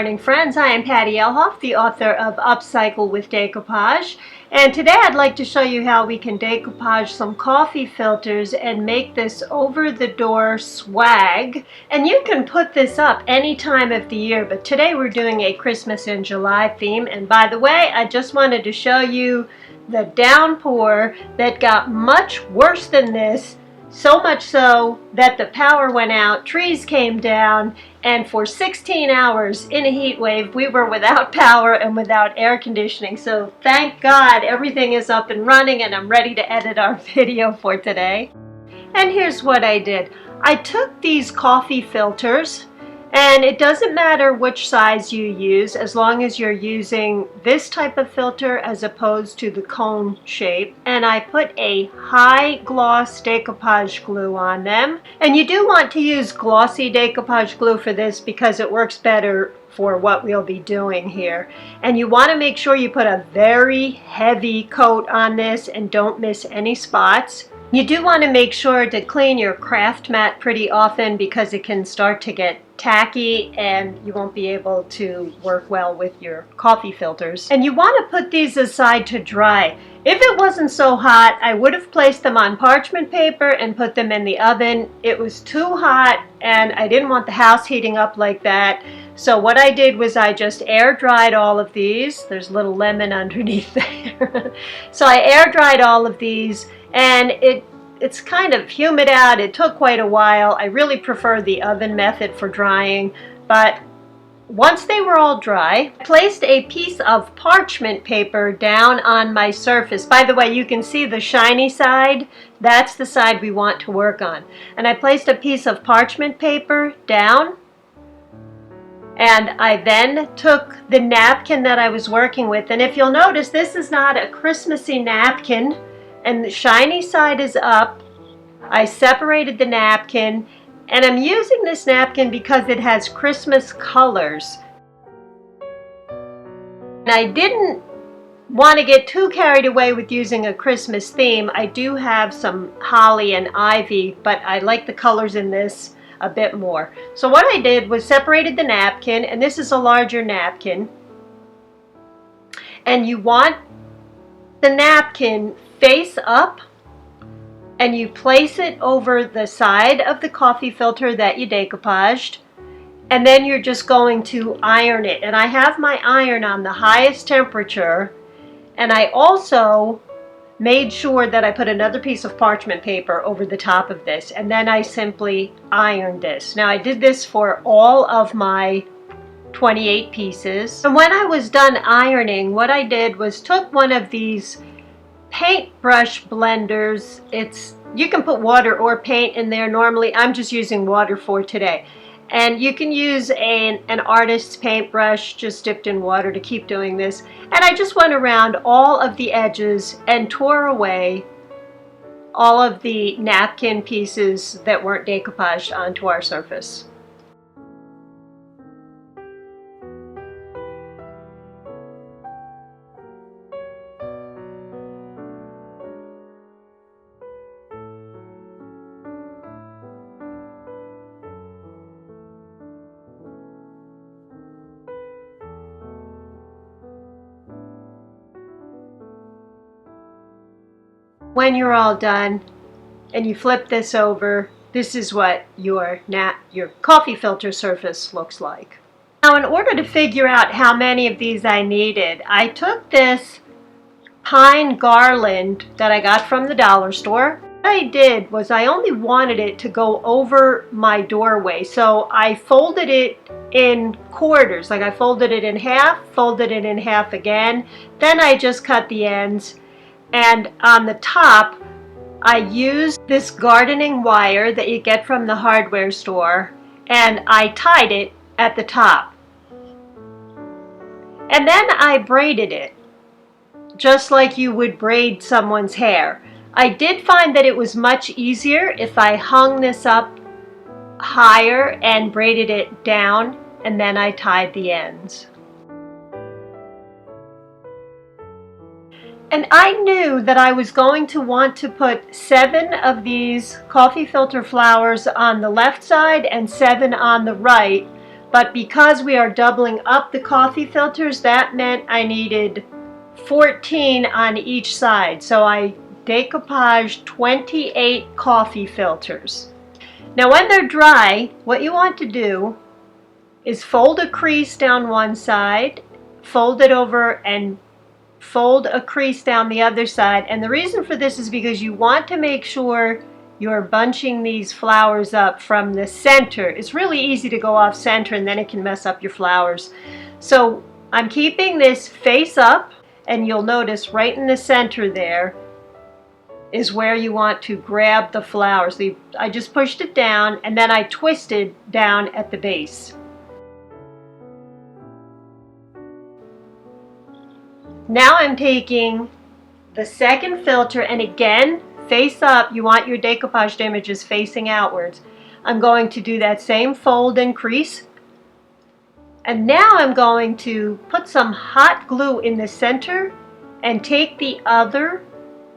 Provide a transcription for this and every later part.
morning, friends. I am Patty Elhoff, the author of Upcycle with Decoupage. And today I'd like to show you how we can decoupage some coffee filters and make this over-the-door swag. And you can put this up any time of the year, but today we're doing a Christmas in July theme. And by the way, I just wanted to show you the downpour that got much worse than this. So much so that the power went out, trees came down, and for 16 hours in a heat wave, we were without power and without air conditioning. So thank God everything is up and running and I'm ready to edit our video for today. And here's what I did. I took these coffee filters, and it doesn't matter which size you use as long as you're using this type of filter as opposed to the cone shape. And I put a high gloss decoupage glue on them. And you do want to use glossy decoupage glue for this because it works better for what we'll be doing here. And you want to make sure you put a very heavy coat on this and don't miss any spots. You do want to make sure to clean your craft mat pretty often because it can start to get tacky and you won't be able to work well with your coffee filters. And you want to put these aside to dry. If it wasn't so hot, I would have placed them on parchment paper and put them in the oven. It was too hot and I didn't want the house heating up like that. So what I did was I just air dried all of these. There's a little lemon underneath there. So I air dried all of these, and it's kind of humid out. It took quite a while. I really prefer the oven method for drying, but once they were all dry, I placed a piece of parchment paper down on my surface. By the way, you can see the shiny side. That's the side we want to work on. And I placed a piece of parchment paper down, and I then took the napkin that I was working with. And if you'll notice, this is not a Christmassy napkin, and the shiny side is up. I separated the napkin, and I'm using this napkin because it has Christmas colors. And I didn't want to get too carried away with using a Christmas theme. I do have some holly and ivy, but I like the colors in this a bit more. So what I did was separated the napkin, and this is a larger napkin. And you want the napkin face up, and you place it over the side of the coffee filter that you decoupaged, and then you're just going to iron it. And I have my iron on the highest temperature, and I also made sure that I put another piece of parchment paper over the top of this, and then I simply ironed this. Now I did this for all of my 28 pieces, and when I was done ironing, what I did was took one of these paintbrush blenders. You can put water or paint in there. Normally I'm just using water for today, and you can use an artist's paintbrush just dipped in water to keep doing this. And I just went around all of the edges and tore away all of the napkin pieces that weren't decoupaged onto our surface. When you're all done and you flip this over, this is what your coffee filter surface looks like. Now, in order to figure out how many of these I needed, I took this pine garland that I got from the dollar store. What I did was I only wanted it to go over my doorway, so I folded it in quarters. Like I folded it in half, folded it in half again, then I just cut the ends. And on the top, I used this gardening wire that you get from the hardware store, and I tied it at the top. And then I braided it, just like you would braid someone's hair. I did find that it was much easier if I hung this up higher and braided it down, and then I tied the ends. And I knew that I was going to want to put 7 of these coffee filter flowers on the left side and 7 on the right, But because we are doubling up the coffee filters, that meant I needed 14 on each side. So I decoupaged 28 coffee filters. Now when they're dry, what you want to do is fold a crease down one side, fold it over and fold a crease down the other side. And the reason for this is because you want to make sure you're bunching these flowers up from the center. It's really easy to go off center and then it can mess up your flowers. So I'm keeping this face up, and you'll notice right in the center there is where you want to grab the flowers. I just pushed it down and then I twisted down at the base. Now I'm taking the second filter, and again, face up. You want your decoupaged images facing outwards. I'm going to do that same fold and crease. And now I'm going to put some hot glue in the center and take the other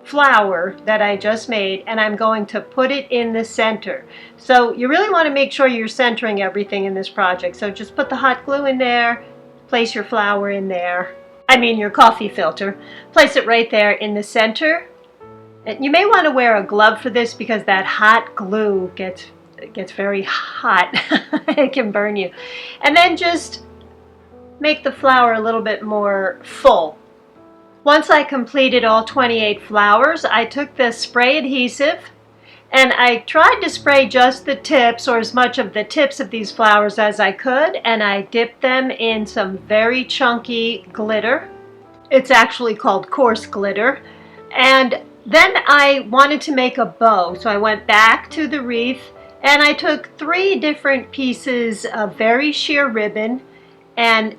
flower that I just made, and I'm going to put it in the center. So you really want to make sure you're centering everything in this project. So just put the hot glue in there, place your flower in there. I mean your coffee filter. Place it right there in the center. And you may want to wear a glove for this because that hot glue gets very hot. It can burn you. And then just make the flower a little bit more full. Once I completed all 28 flowers, I took the spray adhesive and I tried to spray just the tips, or as much of the tips of these flowers as I could, and I dipped them in some very chunky glitter. It's actually called coarse glitter. And then I wanted to make a bow, so I went back to the wreath and I took 3 different pieces of very sheer ribbon and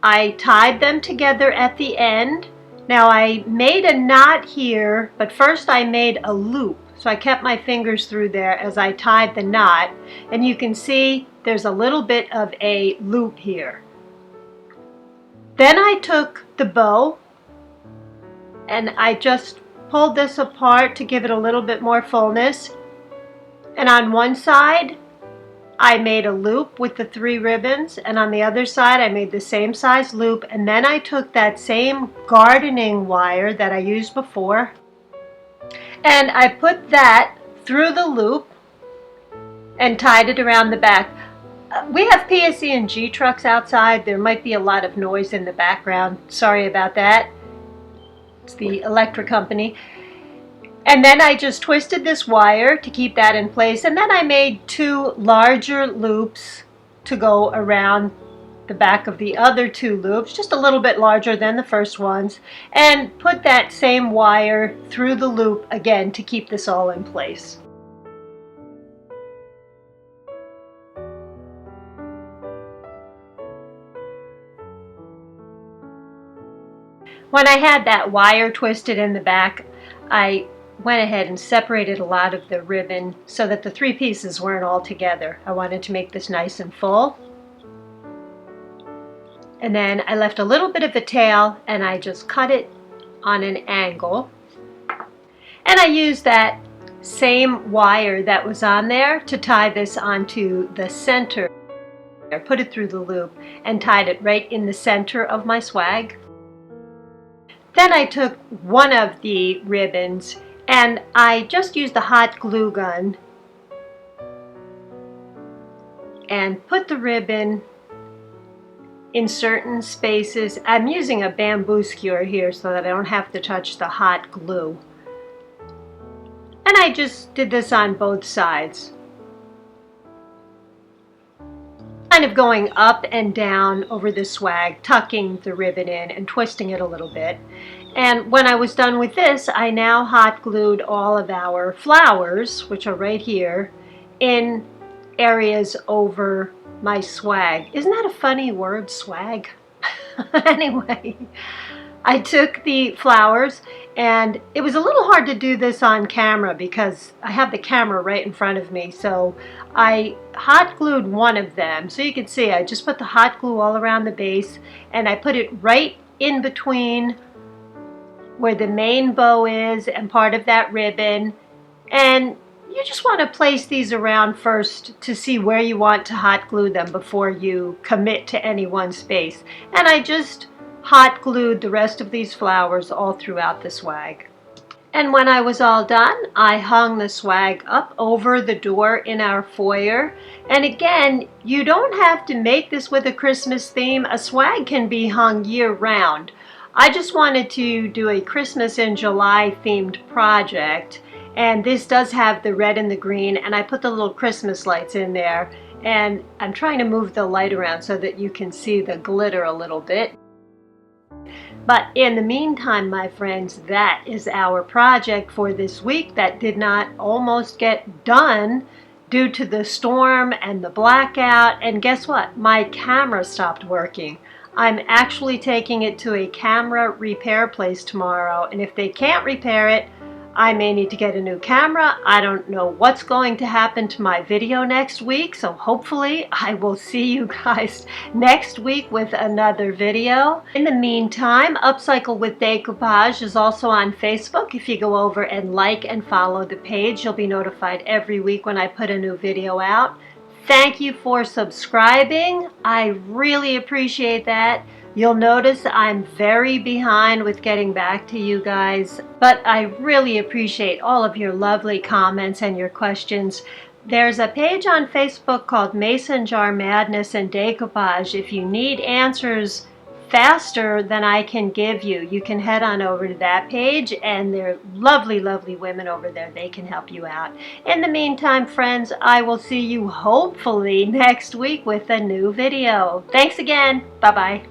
I tied them together at the end. Now I made a knot here, but first I made a loop. So I kept my fingers through there as I tied the knot, and you can see there's a little bit of a loop here. Then I took the bow and I just pulled this apart to give it a little bit more fullness. And on one side I made a loop with the 3 ribbons, and on the other side I made the same size loop, and then I took that same gardening wire that I used before and I put that through the loop and tied it around the back. We have PSE&G trucks outside. There might be a lot of noise in the background. Sorry about that. It's the electric company. And then I just twisted this wire to keep that in place, and then I made 2 larger loops to go around the back of the other 2 loops, just a little bit larger than the first ones, and put that same wire through the loop again to keep this all in place. When I had that wire twisted in the back, I went ahead and separated a lot of the ribbon so that the 3 pieces weren't all together. I wanted to make this nice and full. And then I left a little bit of a tail and I just cut it on an angle. And I used that same wire that was on there to tie this onto the center. I put it through the loop and tied it right in the center of my swag. Then I took one of the ribbons and I just used the hot glue gun and put the ribbon in certain spaces. I'm using a bamboo skewer here so that I don't have to touch the hot glue. And I just did this on both sides. Kind of going up and down over the swag, tucking the ribbon in and twisting it a little bit. And when I was done with this, I now hot glued all of our flowers, which are right here, in areas over my swag. Isn't that a funny word, swag? Anyway, I took the flowers, and it was a little hard to do this on camera because I have the camera right in front of me. So I hot glued one of them. So you can see I just put the hot glue all around the base, and I put it right in between where the main bow is and part of that ribbon. And you just want to place these around first to see where you want to hot glue them before you commit to any one space. And I just hot glued the rest of these flowers all throughout the swag. And when I was all done, I hung the swag up over the door in our foyer. And again, you don't have to make this with a Christmas theme. A swag can be hung year round. I just wanted to do a Christmas in July themed project. And this does have the red and the green, and I put the little Christmas lights in there. And I'm trying to move the light around so that you can see the glitter a little bit. But in the meantime, my friends, that is our project for this week that did not almost get done due to the storm and the blackout. And guess what? My camera stopped working. I'm actually taking it to a camera repair place tomorrow, and if they can't repair it, I may need to get a new camera. I don't know what's going to happen to my video next week, so hopefully I will see you guys next week with another video. In the meantime, Upcycle with Decoupage is also on Facebook. If you go over and like and follow the page, you'll be notified every week when I put a new video out. Thank you for subscribing. I really appreciate that. You'll notice I'm very behind with getting back to you guys, but I really appreciate all of your lovely comments and your questions. There's a page on Facebook called Mason Jar Madness and Decoupage. If you need answers faster than I can give you, you can head on over to that page, and there are lovely, lovely women over there. They can help you out. In the meantime, friends, I will see you hopefully next week with a new video. Thanks again. Bye-bye.